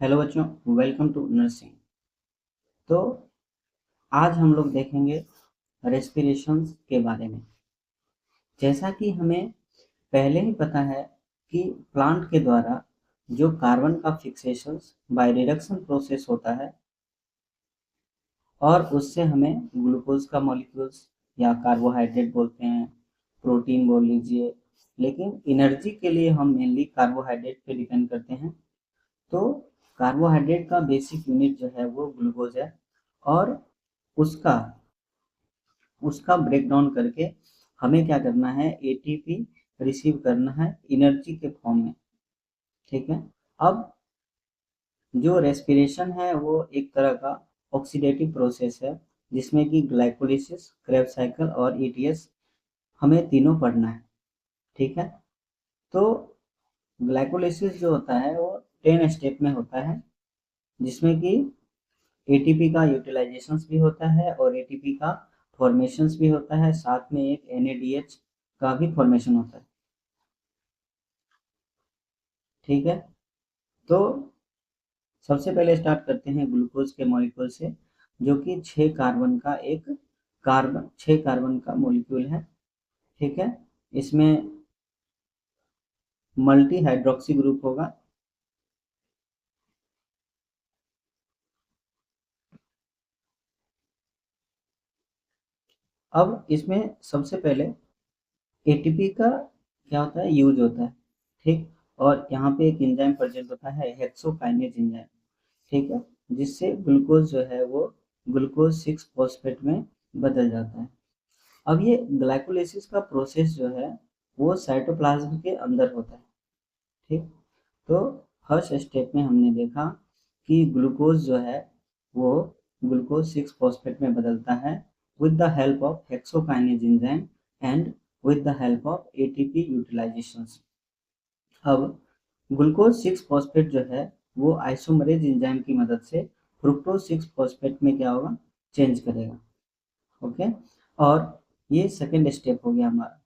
Hello बच्चों, welcome to nursing. तो आज हम लोग देखेंगे रेस्पिरेशंस के बारे में। जैसा कि हमें पहले ही पता है कि प्लांट के द्वारा जो कार्बन का फिक्सेशन बाय रिडक्शन प्रोसेस होता है और उससे हमें ग्लूकोज का मॉलिक्यूल्स या कार्बोहाइड्रेट बोलते हैं, प्रोटीन बोल लीजिए, लेकिन एनर्जी के लिए हम मेनली कार्बोहाइड्रेट पे डिपेंड करते हैं। तो कार्बोहाइड्रेट का बेसिक यूनिट जो है वो ग्लूकोज है और उसका उसका ब्रेक डाउन करके हमें क्या करना है, एटीपी रिसीव करना है एनर्जी के फॉर्म में। ठीक है। अब जो रेस्पिरेशन है वो एक तरह का ऑक्सीडेटिव प्रोसेस है जिसमें कि ग्लाइकोलिसिस, क्रेब्स साइकिल और ईटीएस हमें तीनों पढ़ना है। ठीक है। तो ग्लाइकोलिसिस जो होता है वो 10 स्टेप में होता है जिसमें कि एटीपी का यूटिलाइजेशन भी होता है और एटीपी का फॉर्मेशन भी होता है, साथ में एक एनएडीएच का भी फॉर्मेशन होता है। ठीक है। तो सबसे पहले स्टार्ट करते हैं ग्लूकोज के मॉलिक्यूल से, जो कि 6 कार्बन का मॉलिक्यूल है। ठीक है। इसमें मल्टी हाइड्रोक्सी ग्रुप होगा। अब इसमें सबसे पहले एटीपी का क्या होता है, यूज होता है। ठीक। और यहाँ पे एक एंजाइम प्रेजेंट होता है, हेक्सोकाइनेज एंजाइम। ठीक है। जिससे ग्लूकोज जो है वो ग्लूकोज 6 फॉस्फेट में बदल जाता है। अब ये ग्लाइकोलाइसिस का प्रोसेस जो है वो साइटोप्लाज्म के अंदर होता है। ठीक। तो फर्स्ट स्टेप में हमने देखा कि ग्लूकोज जो है वो ग्लूकोज 6 फॉस्फेट में बदलता है with the help of hexokinase enzyme and with the help of ATP utilization. अब ग्लूकोज 6 फॉस्फेट जो है वो आइसोमरेज एंजाइम की मदद से फ्रुक्टोज 6 फॉस्फेट में क्या होगा, चेंज करेगा। ओके। और ये सेकेंड स्टेप हो गया हमारा।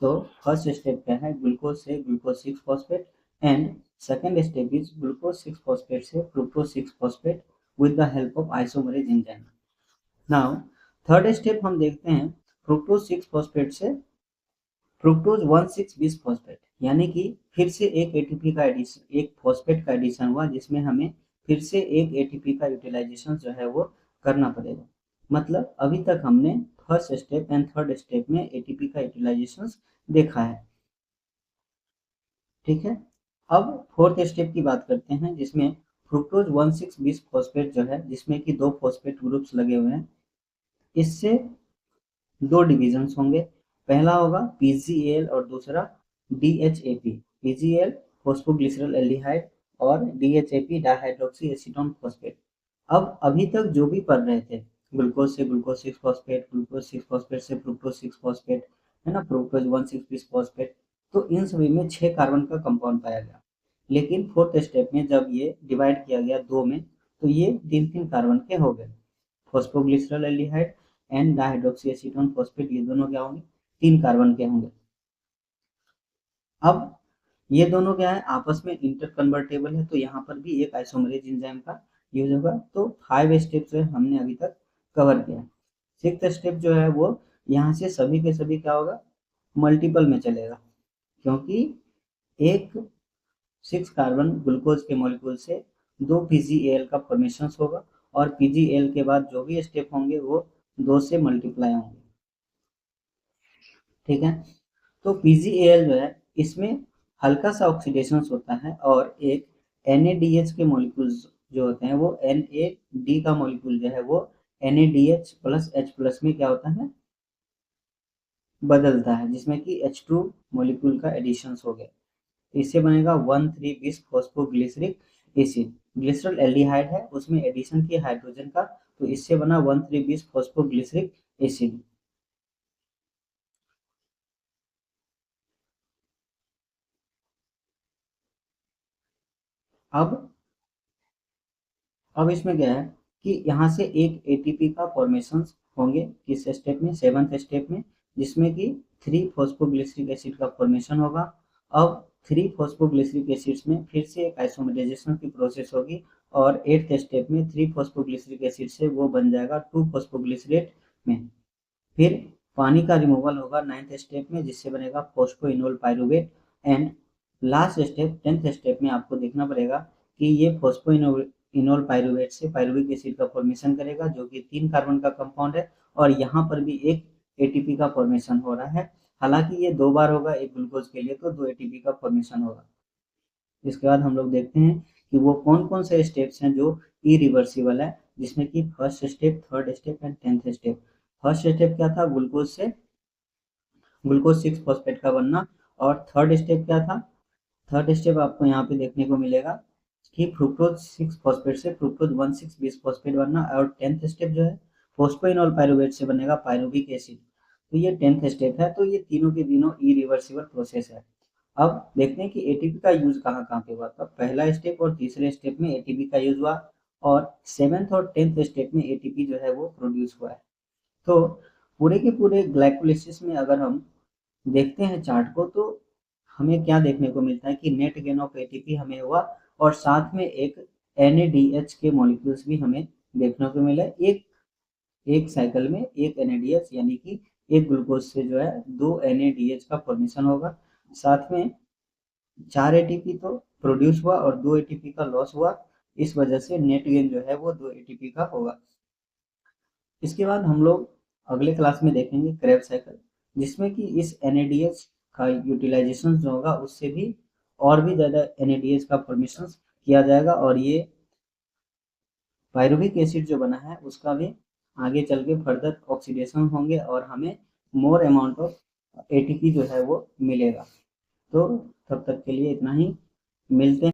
तो फर्स्ट स्टेप क्या है, ग्लूकोज से glucose 6 phosphate and second step is glucose 6 phosphate से fructose 6 phosphate with the help of isomerase enzyme. Now third step हम देखते हैं, फ्रुक्टोज 6 फॉस्फेट से फ्रुक्टोज 1,6-बिस फॉस्फेट, यानी कि फिर से एक एटीपी का एडिशन, एक फॉस्फेट का एडिशन हुआ जिसमें हमें फिर से एक एटीपी का यूटिलाइजेशन जो है वो करना पड़ेगा। मतलब अभी तक हमने first step and third step में एटीपी का यूटिलाइजेशन देखा है। ठीक है। अब फोर्थ स्टेप की बात करते हैं जिसमें फ्रुक्टोज 1,6-बिस फॉस्फेट जो है जिसमें कि दो फॉस्फेट ग्रुप्स लगे हुए हैं, इससे दो डिविजन्स होंगे। पहला होगा पीजीएल और दूसरा डीएचएपी। पीजीएल फॉस्फोग्लिसरल एल्डिहाइड और डीएचएपी डाइहाइड्रोक्सी एसीटोन फॉस्फेट। अब अभी तक जो भी पढ़ रहे थे, ग्लूकोज से ग्लूकोज 6 फॉस्फेट, ग्लूकोज 6 फॉस्फेट से फ्रुक्टोज 6 फॉस्फेट, है ना, फ्रुक्टोज 1,6-बिस फॉस्फेट, तो इन सभी में 6 कार्बन का कंपाउंड पाया गया। लेकिन फोर्थ स्टेप में जब ये डिवाइड किया गया दो में, तो ये 3-3 कार्बन के हो गए। Phosphoglyceraldehyde and dihydroxyacetone phosphate, ये दोनों क्या होंगे, 3 कार्बन के होंगे। अब ये दोनों क्या है, आपस में इंटर कन्वर्टेबल है, तो यहाँ पर भी एक आइसोमरेज एंजाइम का यूज होगा। तो 5 स्टेप जो है हमने अभी तक कवर किया। सिक्स्थ स्टेप जो है वो यहाँ से सभी के सभी क्या होगा, मल्टीपल में चलेगा, क्योंकि एक 6 कार्बन ग्लूकोज के मॉलिक्यूल से दो पीजीएल का फॉर्मेशन होगा और पीजीएल के बाद जो भी स्टेप होंगे वो 2 से मल्टीप्लाई होंगे। ठीक है। तो पीजीएल जो है इसमें हल्का सा ऑक्सीडेशन होता है और एक NADH के मॉलिक्यूल्स जो होते हैं वो NAD का मॉलिक्यूल जो है वो NADH प्लस H प्लस में क्या होता है, बदलता है, जिसमें कि H2 मॉलिक्यूल का एडिशन हो गया। तो इससे बनेगा 1,3-बिस फॉस्फोग्लिसरिक एसिड। ग्लिसरॉल एल्डिहाइड है, उसमें एडिशन किया हाइड्रोजन का, तो इससे बना 1,3-बिस फॉस्फोग्लिसरिक एसिड। अब इसमें क्या है कि यहाँ से एक एटीपी का फॉर्मेशन होंगे किस स्टेप में, सेवंथ स्टेप में, जिसमें कि 3 फॉस्फोग्लिसरिक एसिड का फॉर्मेशन होगा। अब 3 फॉस्फोग्लिसरिक एसिड्स में फिर से एक आइसोमराइजेशन की प्रोसेस होगी और 8th स्टेप में 3 फॉस्फोग्लिसरिक एसिड से वो बन जाएगा 2 फॉस्फोग्लिसरेट में। फिर पानी का रिमूवल होगा 9th स्टेप में, जिससे बनेगा phosphoenol pyruvate. And last step 10th step में आपको देखना पड़ेगा कि ये फॉस्फोइनोल पाइरुवेट से पाइरुविक एसिड का फॉर्मेशन करेगा, जो कि 3 कार्बन का कंपाउंड है, और यहाँ पर भी एक एटीपी का फॉर्मेशन हो रहा है। हालांकि ये 2 बार होगा एक ग्लूकोज के लिए, तो 2 एटीपी का फॉर्मेशन होगा। इसके बाद हम लोग देखते हैं कि वो कौन कौन से स्टेप्स हैं जो इरिवर्सिबल है, जिसमें कि first step, third step and 10th step. First step क्या था? ग्लूकोज से ग्लूकोज 6 फॉस्फेट का बनना। और थर्ड स्टेप क्या था? थर्ड स्टेप आपको यहाँ पे देखने को मिलेगा कि फ्रुक्टोज 6 फॉस्फेट से फ्रुक्टोज 1,6 बिस फॉस्फेट बनना। और 10th स्टेप जो है फॉस्फोइनोल पाइरुवेट से बनेगा पाइरुविक एसिड। तो ये 10th स्टेप है। तो ये तीनों के तीनों इरिवर्सिबल प्रोसेस है। अब देखते हैं कि एटीपी का यूज कहाँ कहाँ पे हुआ था। पहला स्टेप और तीसरे स्टेप में एटीपी का यूज हुआ, और 7th और 10th स्टेप में एटीपी जो है वो प्रोड्यूस हुआ है। तो पूरे के पूरे ग्लाइकोलिसिस में अगर हम देखते हैं चार्ट को, तो हमें क्या देखने को मिलता है कि नेट गेन ऑफ एटीपी हमें हुआ, और साथ में एक NADH के मॉलिक्यूल्स भी हमें देखने को मिले। एक एक साइकिल में एक NADH, यानी कि एक ग्लूकोज से जो है 2 NADH का फॉर्मेशन होगा। साथ में 4 एटीपी तो प्रोड्यूस हुआ और 2 एटीपी का लॉस हुआ। इस वजह से नेट गेन जो है वो 2 एटीपी का होगा। इसके बाद हम लोग अगले क्लास में देखेंगे क्रेब्स साइकिल, जिसमें कि इस NADH का यूटिलाइजेशन जो होगा उससे भी और भी ज़्यादा NADH का फॉर्मेशन किया जाएगा, और ये पायरुविक एसिड जो बना है उसका भी आगे चल के फर्दर ऑक्सीडेशन होंगे, और हमें मोर अमाउंट ऑफ एटीपी जो है वो मिलेगा। तो तब तक के लिए इतना ही, मिलते हैं।